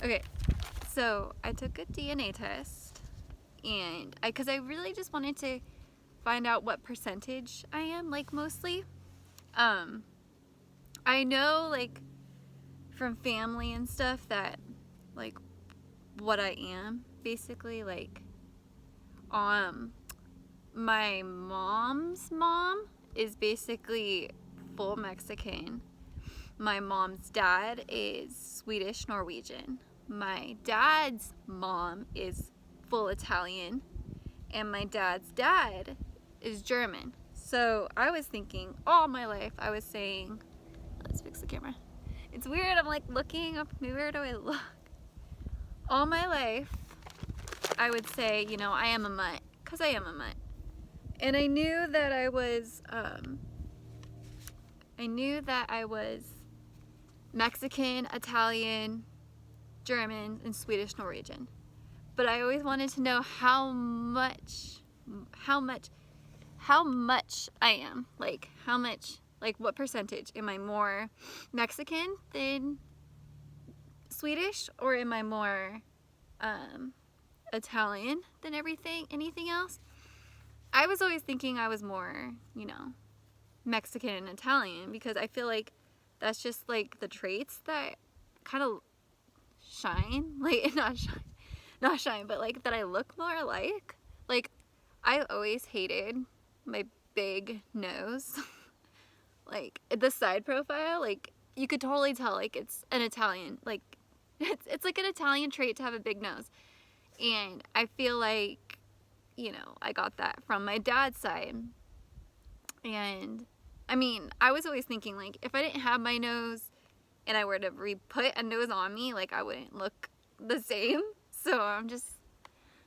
Okay, so I took a DNA test, and because I really just wanted to find out what percentage I am, like, mostly. I know, like, from family and stuff that, like, what I am, basically, like, my mom's mom is basically full Mexican. My mom's dad is Swedish Norwegian. My dad's mom is full Italian. And my dad's dad is German. So I was thinking all my life, I was saying, let's fix the camera. It's weird, I'm like looking up, where do I look? All my life, I would say, you know, I am a mutt, because I am a mutt. And I knew that I was Mexican, Italian, German, and Swedish Norwegian. But I always wanted to know how much I am. Like, how much, like, what percentage? Am I more Mexican than Swedish? Or am I more Italian than anything else? I was always thinking I was more, you know, Mexican and Italian, because I feel like that's just, like, the traits that kind of shine. Like, not shine, but, like, that I look more alike. Like, I always hated my big nose. Like, the side profile, like, you could totally tell, like, it's an Italian, like, it's like an Italian trait to have a big nose. And I feel like, you know, I got that from my dad's side. And, I mean, I was always thinking, like, if I didn't have my nose and I were to put a nose on me, like, I wouldn't look the same. So I'm just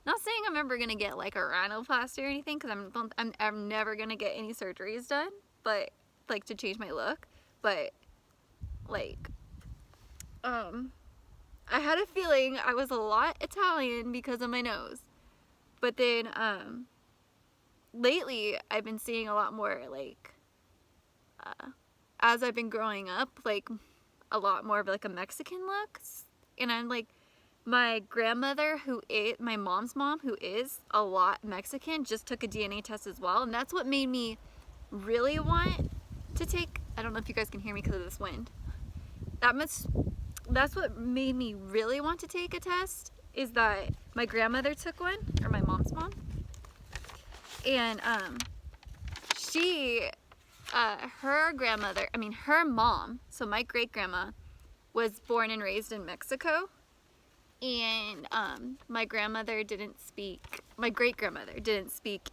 not saying I'm ever gonna get, like, a rhinoplasty or anything, because I'm never gonna get any surgeries done, but, like, to change my look. But, like, I had a feeling I was a lot Italian because of my nose. But then, lately, I've been seeing a lot more, like, as I've been growing up, like, a lot more of, like, a Mexican look. And I'm, like, my grandmother, my mom's mom, who is a lot Mexican, just took a DNA test as well. And that's what made me really want to take, I don't know if you guys can hear me because of this wind. That's what made me really want to take a test, is that my grandmother took one, or my mom's mom. And, her mom, so my great-grandma, was born and raised in Mexico. And, my great-grandmother didn't speak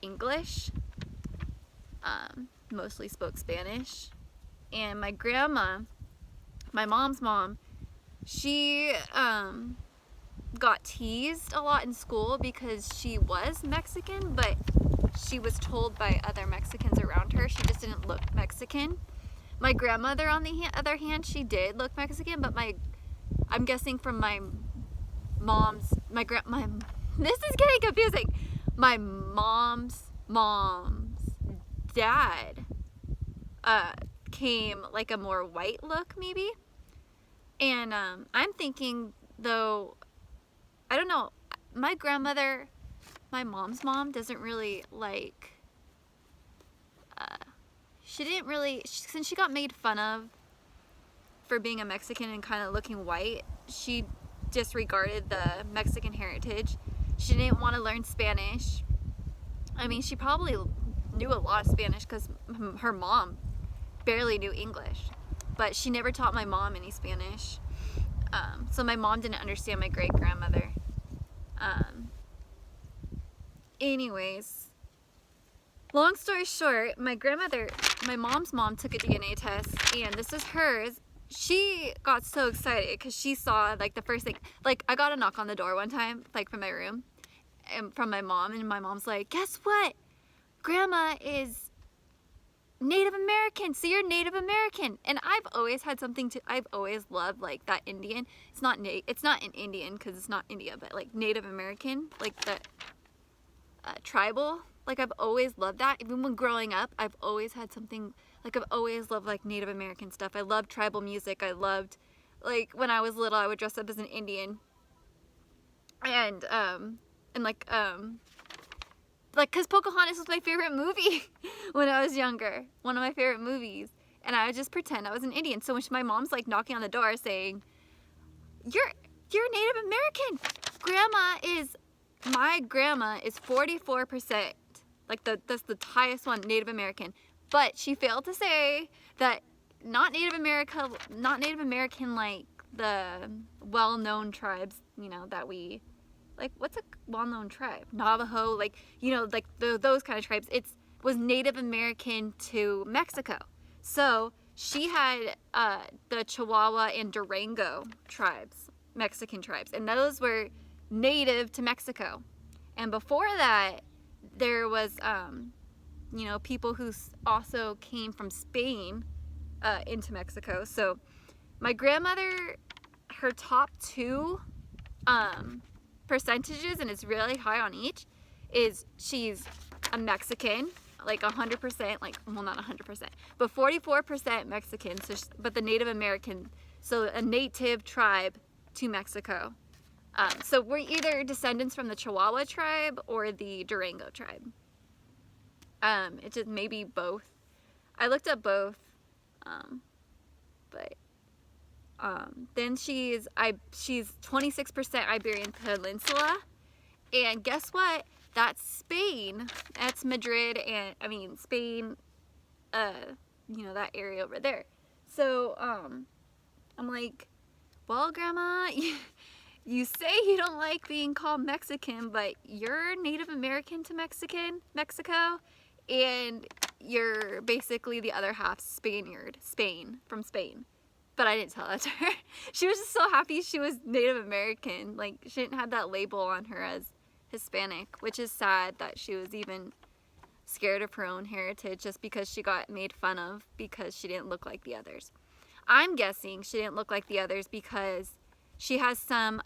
English, mostly spoke Spanish. And my grandma, my mom's mom, she, got teased a lot in school because she was Mexican, but she was told by other Mexicans around her she just didn't look Mexican. My grandmother, on the other hand, she did look Mexican, but I'm guessing from my mom's, this is getting confusing. My mom's dad came like a more white look, maybe. And I'm thinking, though, I don't know, my grandmother, my mom's mom, doesn't really, like, she didn't really, since she got made fun of for being a Mexican and kind of looking white, she disregarded the Mexican heritage. She didn't want to learn Spanish. I mean, she probably knew a lot of Spanish because her mom barely knew English, but she never taught my mom any Spanish. So my mom didn't understand my great-grandmother. Anyways, long story short, my mom's mom took a DNA test, and this is hers. She got so excited because she saw, like, the first thing, like, I got a knock on the door one time, like, from my room, and from my mom, and my mom's like, guess what? Grandma is Native American, so you're Native American. And I've always loved, like, that Indian. It's not an Indian because it's not India, but, like, Native American, like the tribal. Like, I've always loved that. Even when growing up, I've always had something, like, I've always loved, like, Native American stuff. I loved tribal music. I loved, like, when I was little, I would dress up as an Indian and like, cause Pocahontas was my favorite movie when I was younger, one of my favorite movies, and I would just pretend I was an Indian. So when my mom's like knocking on the door saying, "You're Native American," my grandma is 44%, like that's the highest one, Native American, but she failed to say that not Native American like the well-known tribes, you know, that we. Like, what's a well-known tribe? Navajo, like, you know, like those kind of tribes. It was Native American to Mexico. So she had the Chihuahua and Durango tribes, Mexican tribes, and those were native to Mexico. And before that, there was, you know, people who also came from Spain into Mexico. So my grandmother, her top two percentages, and it's really high on each, is she's a Mexican, like 100%, like, well, not 100%, but 44% Mexican, so but the Native American, so a native tribe to Mexico. So we're either descendants from the Chihuahua tribe or the Durango tribe. It's just maybe both. I looked up both, but then she's 26% Iberian Peninsula, and guess what? That's Spain. That's Madrid, and I mean Spain. You know, that area over there. So I'm like, well, Grandma, you say you don't like being called Mexican, but you're Native American to Mexico, and you're basically the other half Spaniard, from Spain. But I didn't tell that to her. She was just so happy she was Native American. Like, she didn't have that label on her as Hispanic, which is sad that she was even scared of her own heritage just because she got made fun of because she didn't look like the others. I'm guessing she didn't look like the others because she has some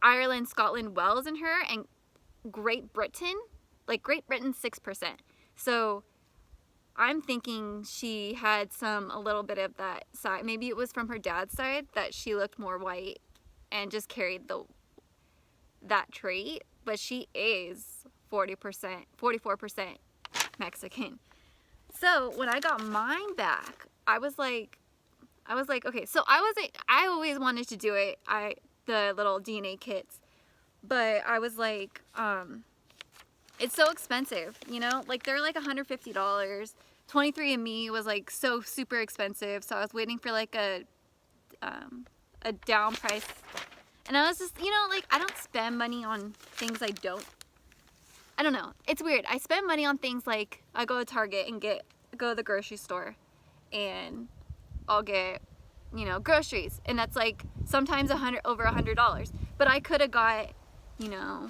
Ireland, Scotland, Wales in her, and Great Britain, like Great Britain 6%. So I'm thinking she had a little bit of that side. Maybe it was from her dad's side that she looked more white and just carried that trait. But she is 44% Mexican. So when I got mine back, I was like, okay. So I always wanted to do it. The little DNA kits, but I was like, it's so expensive, you know, like they're like $150. 23andMe was like so super expensive, so I was waiting for like a down price, and I was just, you know, like I don't spend money on things I don't know. It's weird. I spend money on things like I go to Target and go to the grocery store, and I'll get, you know, groceries, and that's like sometimes over $100. But I could have got, you know,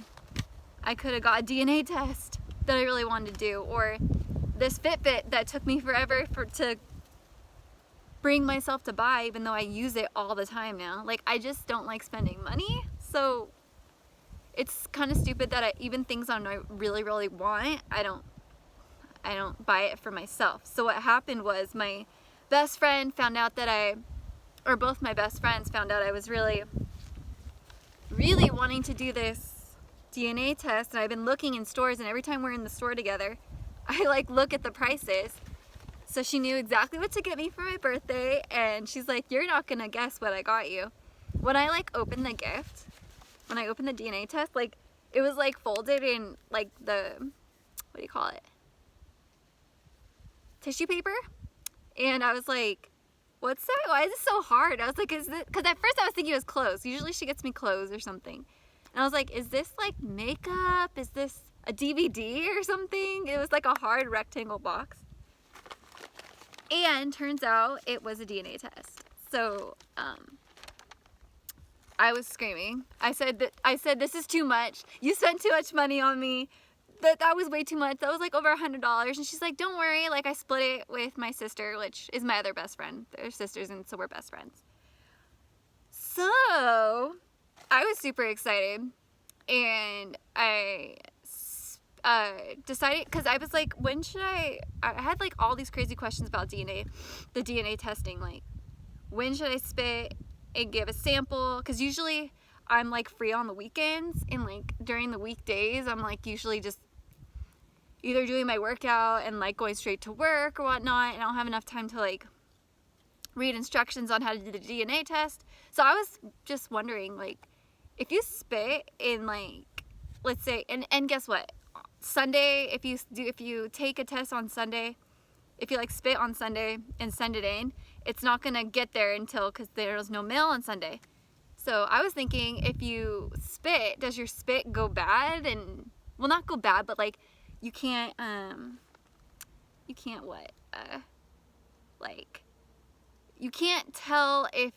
a DNA test that I really wanted to do, or this Fitbit that took me forever to bring myself to buy, even though I use it all the time now. Like, I just don't like spending money, so it's kind of stupid that even things I really, really want, I don't buy it for myself. So what happened was my best friend found out that both my best friends found out I was really, really wanting to do this DNA test, and I've been looking in stores, and every time we're in the store together, I like look at the prices. So she knew exactly what to get me for my birthday, and she's like, "You're not gonna guess what I got you." When I like opened the gift, when I opened the DNA test, like it was like folded in like the, what do you call it? Tissue paper? And I was like, "What's that? Why is it so hard?" I was like, "Is this?" Because at first I was thinking it was clothes. Usually she gets me clothes or something. And I was like, "Is this like makeup? Is this a DVD or something?" It was like a hard rectangle box. And turns out it was a DNA test. So I was screaming. I said, "This is too much. You spent too much money on me. That was way too much. That was like over $100. And she's like, "Don't worry. Like, I split it with my sister," which is my other best friend. They're sisters, and so we're best friends. So I was super excited, and I decided, because I was like, when should I had like all these crazy questions about DNA, the DNA testing, like when should I spit and give a sample, because usually I'm like free on the weekends, and like during the weekdays I'm like usually just either doing my workout and like going straight to work or whatnot, and I don't have enough time to like read instructions on how to do the DNA test. So I was just wondering, like, if you spit in like, let's say, and guess what, Sunday, if you take a test on Sunday, if you like spit on Sunday and send it in, it's not gonna get there until, because there's no mail on Sunday. So I was thinking, if you spit, does your spit go bad? And well, not go bad, but like you can't what like you can't tell if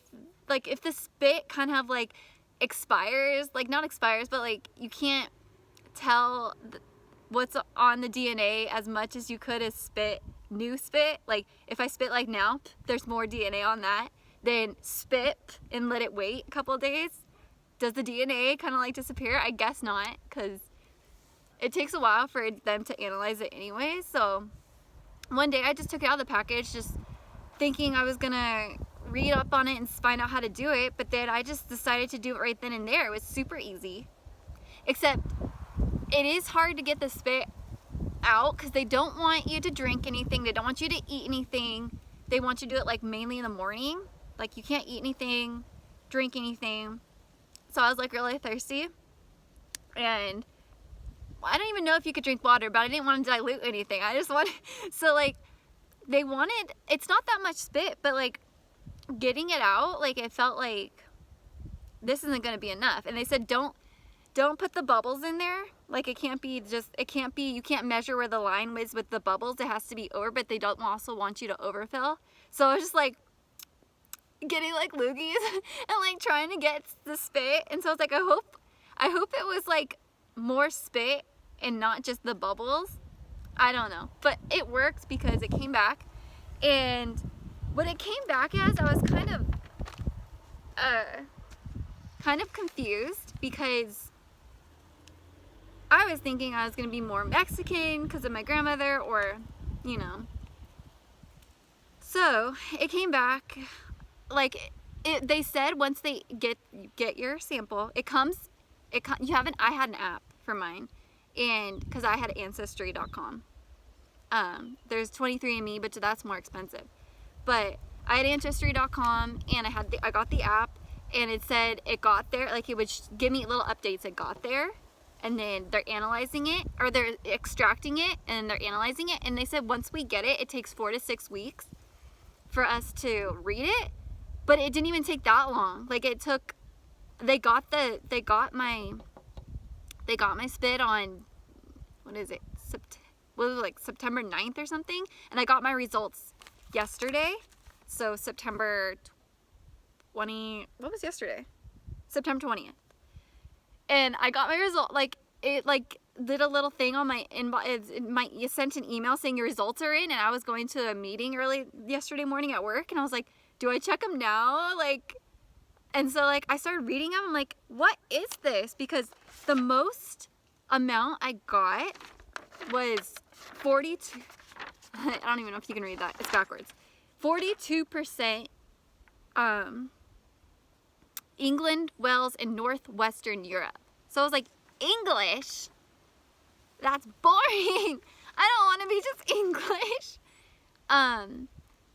the spit kind of like expires, like not expires, but like you can't tell what's on the DNA as much as you could as new spit. Like if I spit like now, there's more DNA on that than spit and let it wait a couple of days. Does the DNA kind of like disappear? I guess not, because it takes a while for them to analyze it anyway. So one day I just took it out of the package, just thinking I was gonna read up on it and find out how to do it, but then I just decided to do it right then and there. It was super easy, except it is hard to get the spit out because they don't want you to drink anything, they don't want you to eat anything, they want you to do it like mainly in the morning. Like you can't eat anything, drink anything. So I was like really thirsty, and I don't even know if you could drink water, but I didn't want to dilute anything. I just wanted, so like they wanted, it's not that much spit, but like getting it out, like it felt like this isn't going to be enough. And they said don't put the bubbles in there. Like it can't be, you can't measure where the line is with the bubbles. It has to be over, but they don't also want you to overfill. So I was just like getting like loogies and like trying to get the spit. And so I was like, I hope it was like more spit and not just the bubbles. I don't know, but it worked because it came back. And what it came back as, I was kind of confused, because I was thinking I was gonna be more Mexican because of my grandmother, or you know. So it came back like they said once they get your sample, I had an app for mine, and because I had ancestry.com. There's 23andMe, but that's more expensive. But I had ancestry.com, and I got the app, and it said it got there. Like it would give me little updates. It got there, and then they're analyzing it, or they're extracting it, and they're analyzing it. And they said once we get it, it takes 4 to 6 weeks for us to read it. But it didn't even take that long. Like it took. They got my spit on, what is it? Like September 9th or something, and I got my results yesterday. So September 20, what was yesterday? September 20th. And I got my result, like it like did a little thing on my inbox. You sent an email saying your results are in, and I was going to a meeting early yesterday morning at work, and I was like, do I check them now? Like, and so like I started reading them. I'm like, what is this? Because the most amount I got was 42. I don't even know if you can read that. It's backwards. 42% England, Wales, and Northwestern Europe. So I was like, English? That's boring. I don't want to be just English.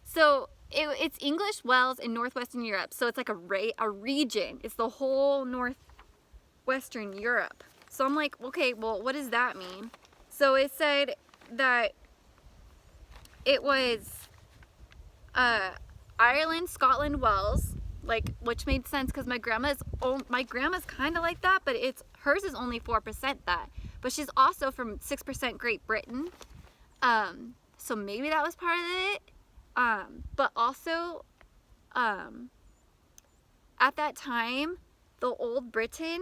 So it's English, Wales, and Northwestern Europe. So it's like a region. It's the whole Northwestern Europe. So I'm like, okay, well, what does that mean? So it said that it was Ireland, Scotland, Wales, like, which made sense because my grandma's kind of like that, but hers is only 4% that. But she's also from 6% Great Britain. So maybe that was part of it. But also, at that time, the old Britain,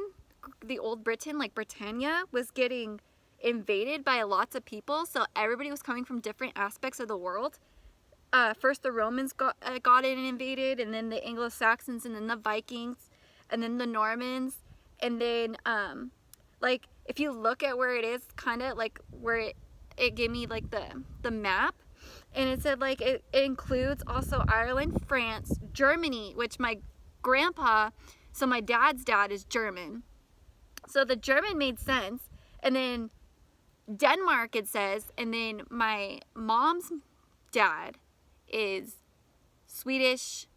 like Britannia, was getting invaded by lots of people. So everybody was coming from different aspects of the world. First the Romans got in and invaded, and then the Anglo-Saxons, and then the Vikings, and then the Normans. And then, like, if you look at where it is, kind of like where it gave me like the map, and it said like it includes also Ireland, France, Germany, which my grandpa So my dad's dad is German. So the German made sense. And then Denmark, it says. And then my mom's dad is Swedish,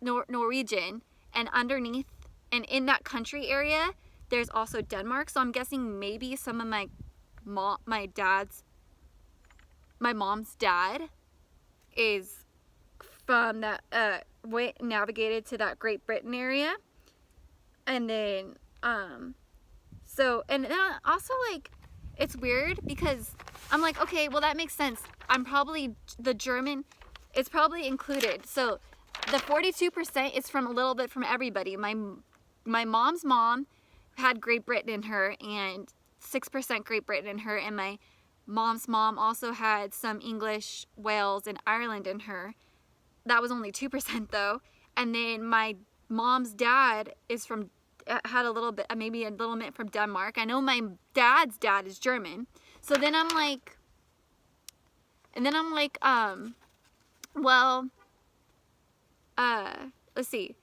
Norwegian. And underneath, and in that country area, there's also Denmark. So I'm guessing maybe some of my mom's dad is from that, navigated to that Great Britain area. And then, so, and then also, like, it's weird because I'm like, okay, well, that makes sense. I'm probably, the German, it's probably included. So the 42% is from a little bit from everybody. My mom's mom had Great Britain in her, and 6% Great Britain in her, and my mom's mom also had some English, Wales, and Ireland in her. That was only 2% though. And then my mom's dad is from, had a little bit, maybe a little bit from Denmark. I know my dad's dad is German. So then I'm like, well, let's see.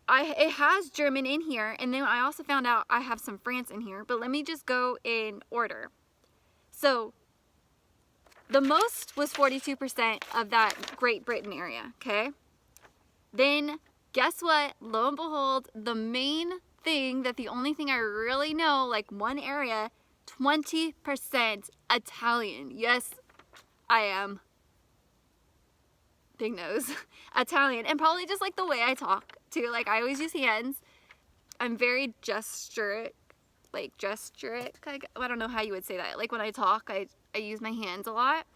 It has German in here, and then I also found out I have some France in here, but let me just go in order. So the most was 42% of that Great Britain area, okay? Then guess what? Lo and behold, the main thing, that the only thing I really know, like one area, 20% Italian. Yes, I am. Big nose. Italian. And probably just like the way I talk too. Like I always use hands. I'm very gesturic. I don't know how you would say that. Like when I talk, I use my hands a lot.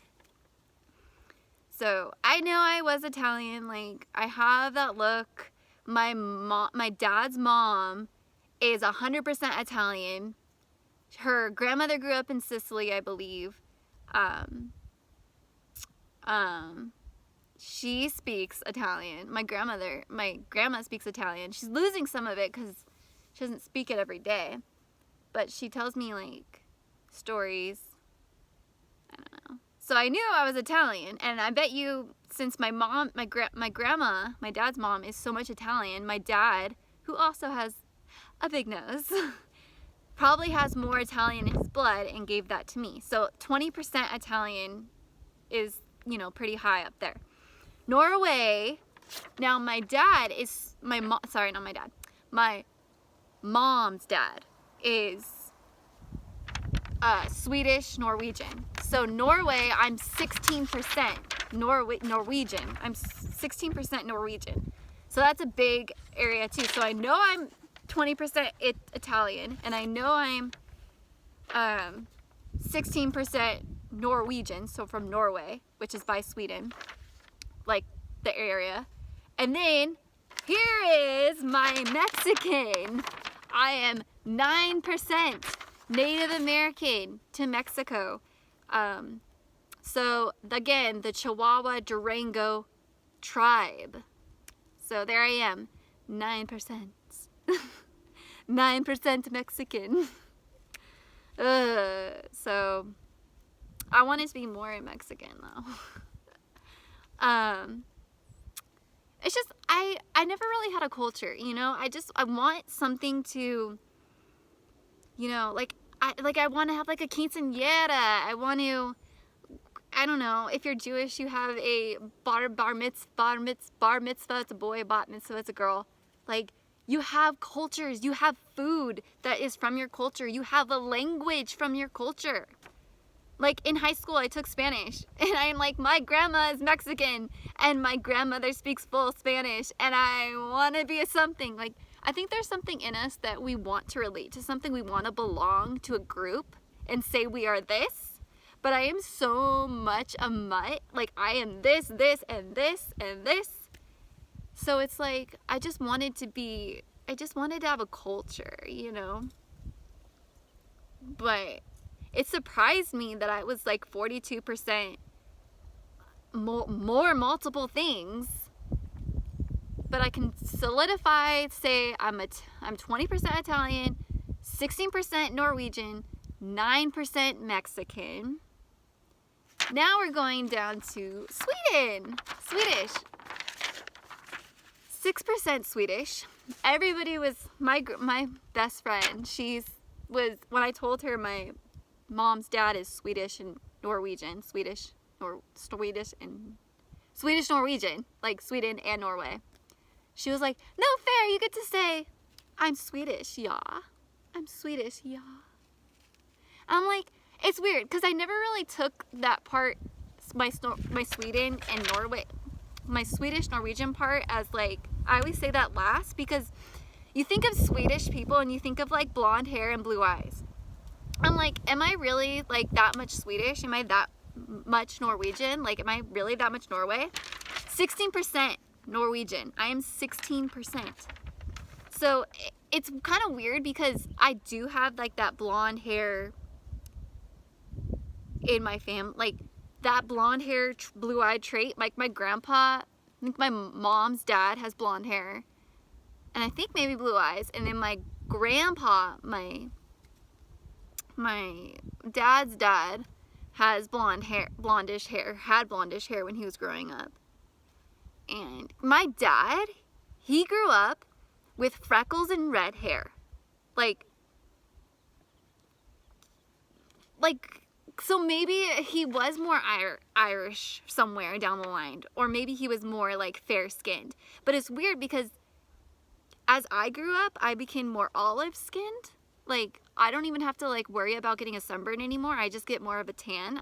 So I know I was Italian. Like I have that look. My dad's mom is 100% Italian. Her grandmother grew up in Sicily, I believe. She speaks Italian. My grandma speaks Italian. She's losing some of it because she doesn't speak it every day. But she tells me like stories. I don't know. So I knew I was Italian, and I bet you, since my grandma, my dad's mom, is so much Italian, my dad, who also has a big nose, probably has more Italian in his blood and gave that to me. So 20% Italian is, you know, pretty high up there. Norway, now my dad is, my mom's dad is Swedish Norwegian. So Norway, I'm 16% Norwegian. I'm 16% Norwegian. So that's a big area too. So I know I'm 20% Italian, and I know I'm 16% Norwegian, so from Norway, which is by Sweden, like the area. And then here is my Mexican. I am 9% Native American to Mexico. So again, the Chihuahua Durango tribe. So there I am, 9%. 9% Mexican. So I wanted to be more Mexican though. It's just I never really had a culture, you know. I want something to, you know, like I want to have like a quinceañera. I don't know, if you're Jewish, you have a bar mitzvah, it's a boy, bat mitzvah, it's a girl. Like, you have cultures, you have food that is from your culture, you have a language from your culture. Like, in high school, I took Spanish, and I'm like, my grandma is Mexican, and my grandmother speaks full Spanish, and I want to be something. Like, I think there's something in us that we want to relate to something, we want to belong to a group, and say we are this. But I am so much a mutt. Like, I am this, and this, and this. So it's like, I just wanted to have a culture, you know? But it surprised me that I was like 42% more multiple things. But I can solidify, say I'm 20% Italian, 16% Norwegian, 9% Mexican. Now we're going down to Sweden. Swedish. 6% Swedish. Everybody was, my best friend, when I told her my mom's dad is Swedish and Norwegian, Swedish Norwegian, like Sweden and Norway. She was like, no fair, you get to say, I'm Swedish, yeah. I'm Swedish, yeah. I'm like, it's weird, because I never really took that part, my Sweden and Norway, my Swedish Norwegian part as like, I always say that last, because you think of Swedish people and you think of like blonde hair and blue eyes. I'm like, am I really like that much Swedish? Am I that much Norwegian? Like, am I really that much Norway? 16% Norwegian. I am 16%. So it's kind of weird because I do have like that blonde hair in my family, like that blonde hair, blue-eyed trait. Like my grandpa, I think my mom's dad has blonde hair, and I think maybe blue eyes. And then my grandpa, my dad's dad, has blondish hair when he was growing up. And my dad, he grew up with freckles and red hair. Like, so maybe he was more Irish somewhere down the line, or maybe he was more like fair-skinned. But it's weird because as I grew up, I became more olive-skinned. Like, I don't even have to like worry about getting a sunburn anymore. I just get more of a tan.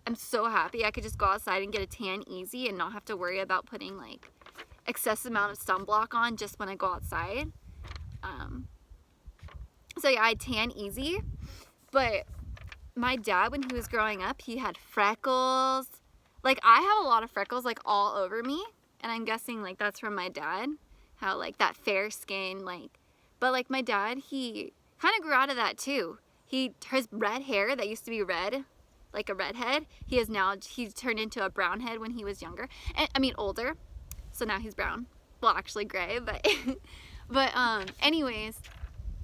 I'm so happy I could just go outside and get a tan easy and not have to worry about putting like excessive amount of sunblock on just when I go outside. So yeah, I tan easy. But my dad, when he was growing up, he had freckles. Like, I have a lot of freckles like all over me, and I'm guessing like that's from my dad, how like that fair skin, like. But like my dad, he kind of grew out of that too. His red hair that used to be red, like a redhead, he's turned into a brown head when he was younger, and I mean older, so now he's brown. Well, actually gray, but anyways,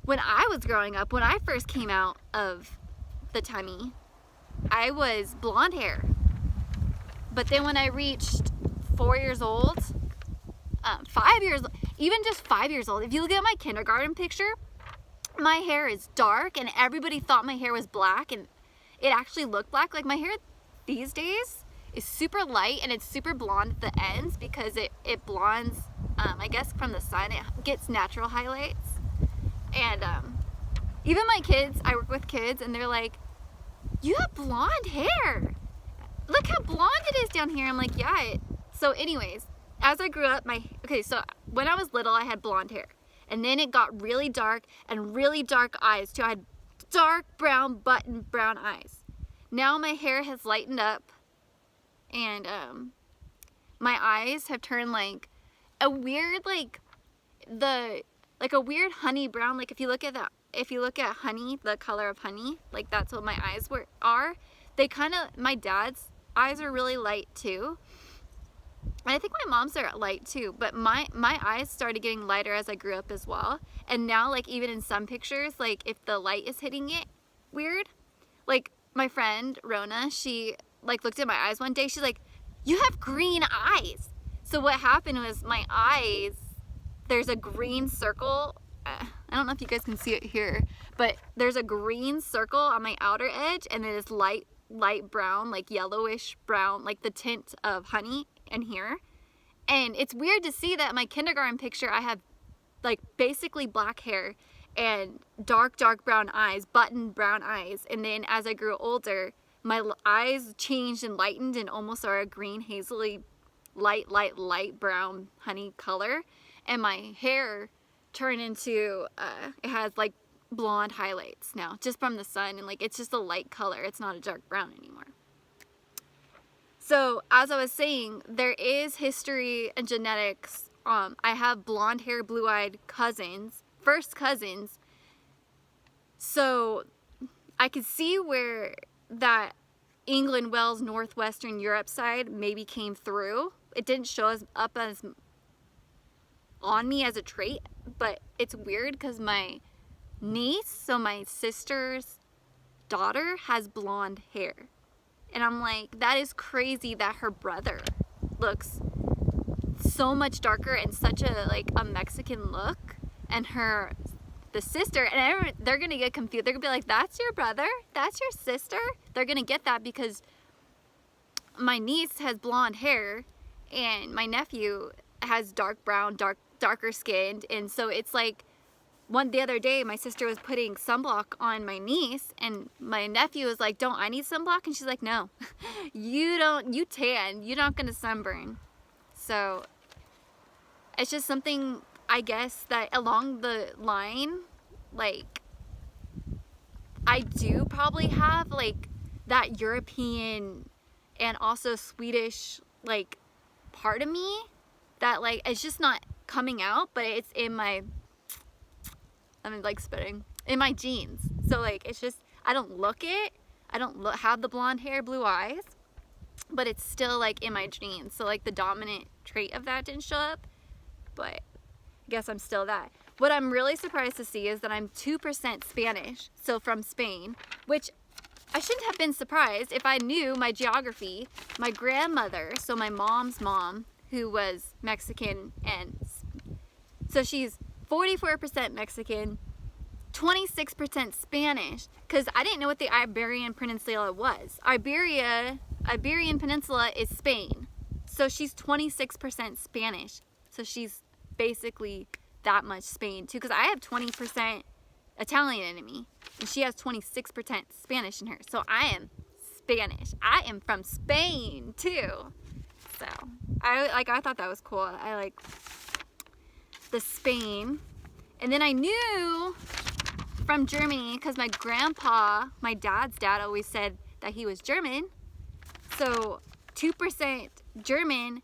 when I was growing up, when I first came out of the tummy, I was blonde hair. But then when I reached 4 years old, 5 years, even just 5 years old, if you look at my kindergarten picture, my hair is dark, and everybody thought my hair was black, and it actually looked black. Like, my hair these days is super light, and it's super blonde at the ends because it blondes, I guess from the sun, it gets natural highlights. And even my kids, I work with kids, and they're like, you have blonde hair. Look how blonde it is down here. I'm like, yeah. So anyways, as I grew up, so when I was little, I had blonde hair. And then it got really dark and really dark eyes too. I had dark brown button brown eyes. Now my hair has lightened up, and my eyes have turned like a weird a weird honey brown. Like if you look at honey, the color of honey, like that's what my eyes are. They kind of, my dad's eyes are really light too. And I think my mom's are light too, but my eyes started getting lighter as I grew up as well. And now, like, even in some pictures, like if the light is hitting it weird, like my friend Rona, she like looked at my eyes one day, she's like, you have green eyes. So what happened was my eyes, there's a green circle. I don't know if you guys can see it here, but there's a green circle on my outer edge, and it is light brown, like yellowish brown, like the tint of honey in here. And it's weird to see that in my kindergarten picture I have like basically black hair and dark brown eyes, button brown eyes. And then as I grew older, my eyes changed and lightened and almost are a green hazily light brown honey color. And my hair turned into it has like blonde highlights now just from the sun, and like it's just a light color, it's not a dark brown anymore. So as I was saying, there is history and genetics. I have blonde hair, blue-eyed cousins, first cousins. So I could see where that England, Wales, Northwestern Europe side maybe came through. It didn't show up as on me as a trait, but it's weird because my niece, so my sister's daughter, has blonde hair. And I'm like, that is crazy that her brother looks so much darker and such a like a Mexican look, and the sister, and they're gonna get confused. They're gonna be like, that's your brother? That's your sister? They're gonna get that because my niece has blonde hair and my nephew has dark brown, darker skinned, and so it's like the other day my sister was putting sunblock on my niece and my nephew was like, don't I need sunblock? And she's like, no, you tan, you're not gonna sunburn. So it's just something, I guess, that along the line, like, I do probably have like that European and also Swedish like part of me that like it's just not coming out, but it's in my, I'm like spitting, in my genes. So like it's just, I don't look it, I don't have the blonde hair, blue eyes, but it's still like in my genes. So like the dominant trait of that didn't show up, but I guess I'm still that. What I'm really surprised to see is that I'm 2% Spanish, so from Spain, which I shouldn't have been surprised if I knew my geography. My grandmother, so my mom's mom, who was Mexican, and so she's 44% Mexican, 26% Spanish, because I didn't know what the Iberian Peninsula was. Iberian Peninsula is Spain, so she's 26% Spanish, so she's basically that much Spain too, because I have 20% Italian in me, and she has 26% Spanish in her, so I am Spanish. I am from Spain too. So I thought that was cool. I like the Spain. And then I knew from Germany, because my grandpa, my dad's dad, always said that he was German. So 2% German,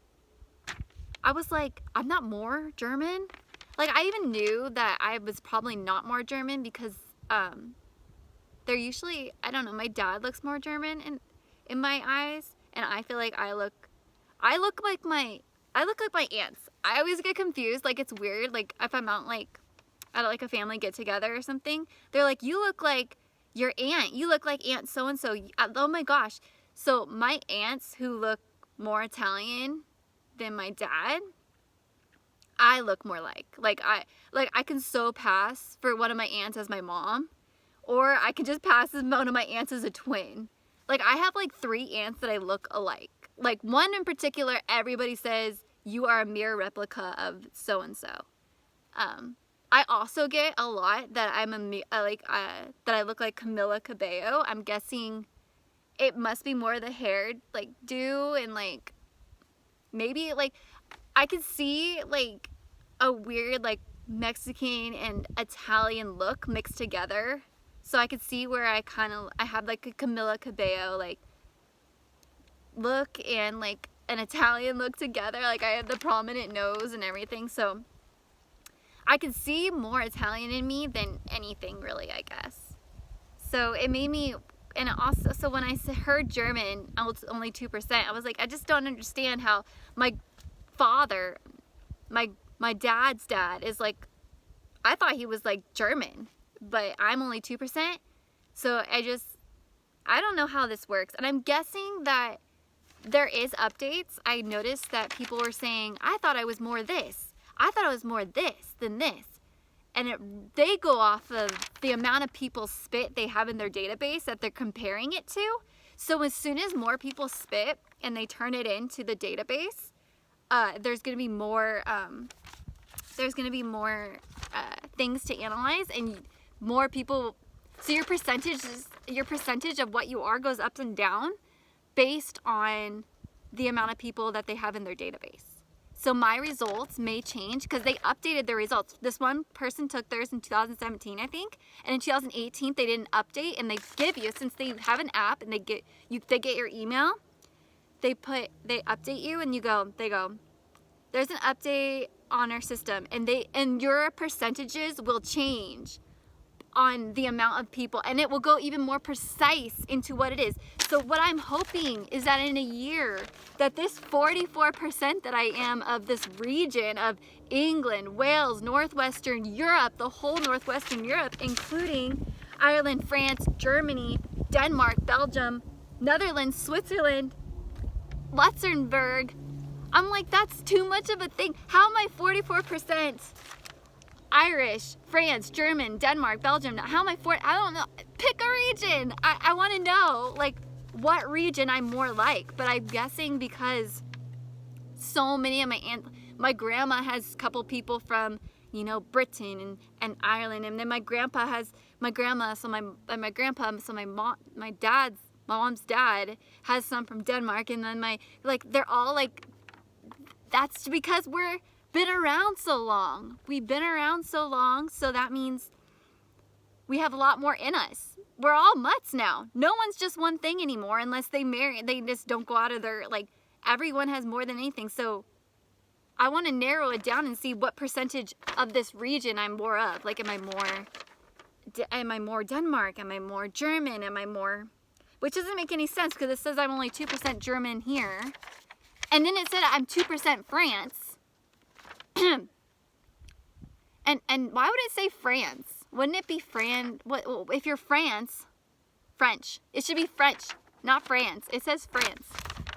I was like, I'm not more German. Like, I even knew that I was probably not more German because they're usually, I don't know, my dad looks more German in my eyes, and I feel like I look like my aunts. I always get confused. Like, it's weird. Like, if I'm out like at like a family get together or something, they're like, you look like your aunt. You look like Aunt so and so. Oh my gosh. So my aunts who look more Italian than my dad, I look more like I can so pass for one of my aunts as my mom, or I can just pass as one of my aunts as a twin. Like, I have like 3 aunts that I look alike. Like, one in particular, everybody says you are a mirror replica of so and so. I also get a lot that that I look like Camila Cabello. I'm guessing it must be more the hair like do, and like maybe like I could see like a weird like Mexican and Italian look mixed together. So I could see where I have like a Camila Cabello like look and like an Italian look together. Like, I have the prominent nose and everything. So I could see more Italian in me than anything really, I guess. So it made me, and also, so when I heard German, I was only 2%, I was like, I just don't understand how my father, my dad's dad is like, I thought he was like German, but I'm only 2%. So I don't know how this works. And I'm guessing that there is updates. I noticed that people were saying, I thought I was more this. I thought I was more this than this. And they go off of the amount of people's spit they have in their database that they're comparing it to. So as soon as more people spit and they turn it into the database, there's going to be more things to analyze, and more people. So your percentage of what you are goes up and down based on the amount of people that they have in their database. So my results may change because they updated their results. This one person took theirs in 2017, I think, and in 2018 they didn't update, and they give you, since they have an app and they get your email, they update you, and they go, there's an update on our system, and your percentages will change on the amount of people, and it will go even more precise into what it is. So what I'm hoping is that in a year, that this 44% that I am of this region of England, Wales, Northwestern Europe, the whole Northwestern Europe, including Ireland, France, Germany, Denmark, Belgium, Netherlands, Switzerland, Luxembourg, I'm like, that's too much of a thing. How am I 44% Irish, France, German, Denmark, Belgium? How am I I don't know. Pick a region. I want to know, like, what region I'm more like. But I'm guessing because so many of my grandma has a couple people from, you know, Britain and Ireland, and then my grandpa has my grandma, so my grandpa, so my mom's dad has some from Denmark, and then they're all like, that's because we're been around so long. We've been around so long, so that means we have a lot more in us. We're all mutts now. No one's just one thing anymore unless they marry. They just don't go out of their, like, everyone has more than anything. So I want to narrow it down and see what percentage of this region I'm more of. Like, am I more Denmark? Am I more German? Am I more, which doesn't make any sense because it says I'm only 2% German here. And then it said I'm 2% France. and why would it say France? Wouldn't it be what if you're France? French. It should be French, not France. It says France.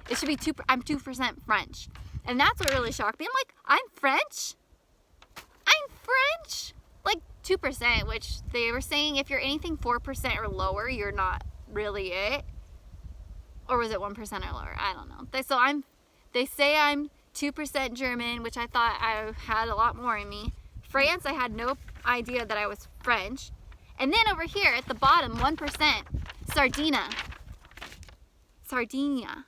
It should be I'm 2% French. And that's what really shocked me. I'm like, I'm French? I'm French? Like 2%, which they were saying if you're anything 4% or lower, you're not really it. Or was it 1% or lower? I don't know. They say I'm 2% German, which I thought I had a lot more in me. France, I had no idea that I was French. And then over here at the bottom, 1%, Sardinia.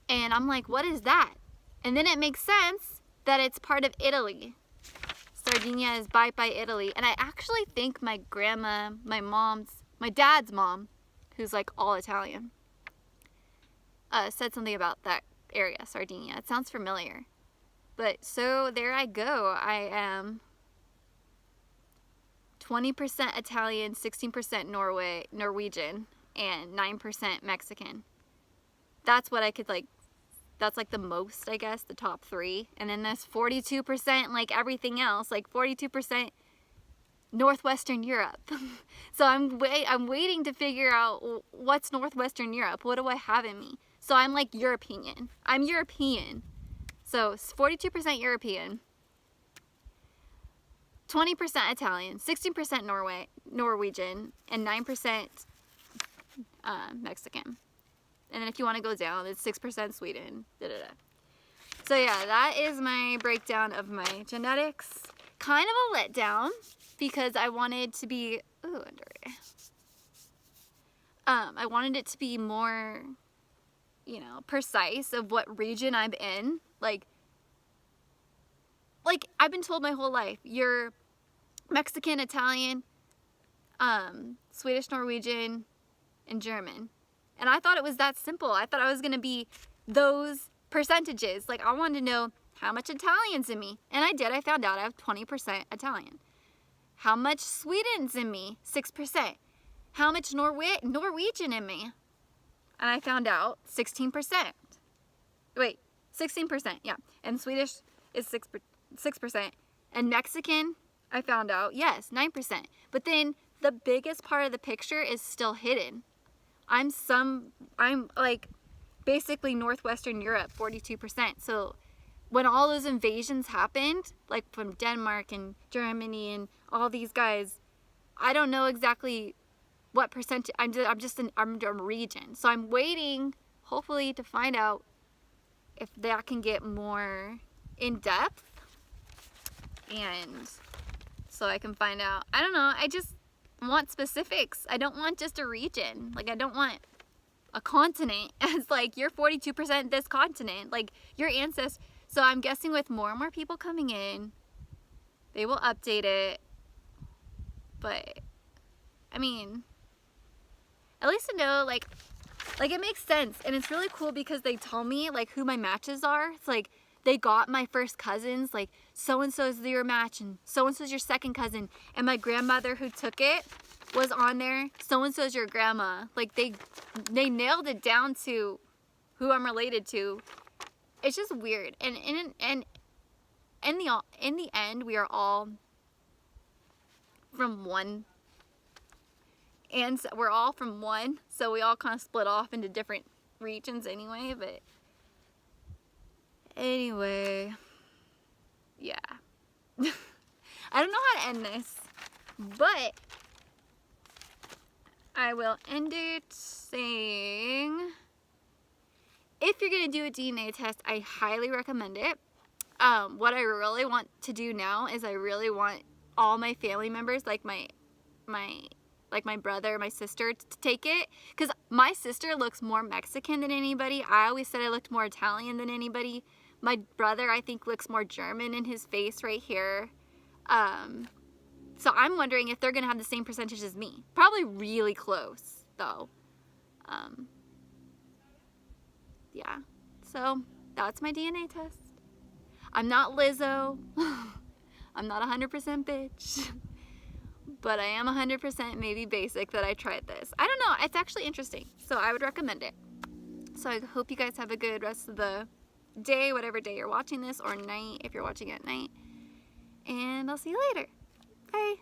And I'm like, what is that? And then it makes sense that it's part of Italy. Sardinia is by Italy. And I actually think my grandma, my dad's mom, who's like all Italian, said something about that area, Sardinia. It sounds familiar. But so there I go. I am 20% Italian, 16% Norwegian, and 9% Mexican. That's what I could like, that's like the most, I guess, the top 3. And then there's 42% like everything else, like 42% Northwestern Europe. So I'm waiting to figure out what's Northwestern Europe. What do I have in me? So I'm like European. I'm European. So 42% European, 20% Italian, 16% Norwegian, and 9% Mexican. And then if you want to go down, it's 6% Sweden. So yeah, that is my breakdown of my genetics. Kind of a letdown because I wanted to be, I wanted it to be more, you know, precise of what region I'm in. Like I've been told my whole life, you're Mexican, Italian, Swedish, Norwegian, and German. And I thought it was that simple. I thought I was going to be those percentages. Like, I wanted to know how much Italian's in me. And I did. I found out I have 20% Italian. How much Sweden's in me? 6%. How much Norwegian in me? And I found out 16%. Wait, 16%, yeah. And Swedish is 6%. And Mexican, I found out, yes, 9%. But then the biggest part of the picture is still hidden. I'm like basically Northwestern Europe, 42%. So when all those invasions happened, like from Denmark and Germany and all these guys, I don't know exactly what percentage. I'm just a region. So I'm waiting, hopefully, to find out if that can get more in depth, and so I can find out. I don't know. I just want specifics. I don't want just a region. Like, I don't want a continent as like, you're 42% this continent, like your ancestors. So I'm guessing with more and more people coming in, they will update it. But I mean, at least to know, like it makes sense. And it's really cool because they tell me like who my matches are. It's like they got my first cousins, like so-and-so's your match and so-and-so's your second cousin. And my grandmother who took it was on there. So-and-so's your grandma. Like they nailed it down to who I'm related to. It's just weird. And in the end, we are all from one. And so we're all from one. So we all kind of split off into different regions anyway. But Anyway, yeah. I don't know how to end this, but I will end it saying, if you're going to do a DNA test, I highly recommend it. What I really want to do now is I really want all my family members, like my brother, my sister, to take it, because my sister looks more Mexican than anybody. I always said I looked more Italian than anybody. My brother, I think, looks more German in his face right here. So I'm wondering if they're gonna have the same percentage as me. Probably really close, though. Yeah. So that's my DNA test. I'm not Lizzo. I'm not 100% bitch. But I am 100% maybe basic that I tried this. I don't know. It's actually interesting. So I would recommend it. So I hope you guys have a good rest of the day, whatever day you're watching this, or night if you're watching it at night. And I'll see you later. Bye.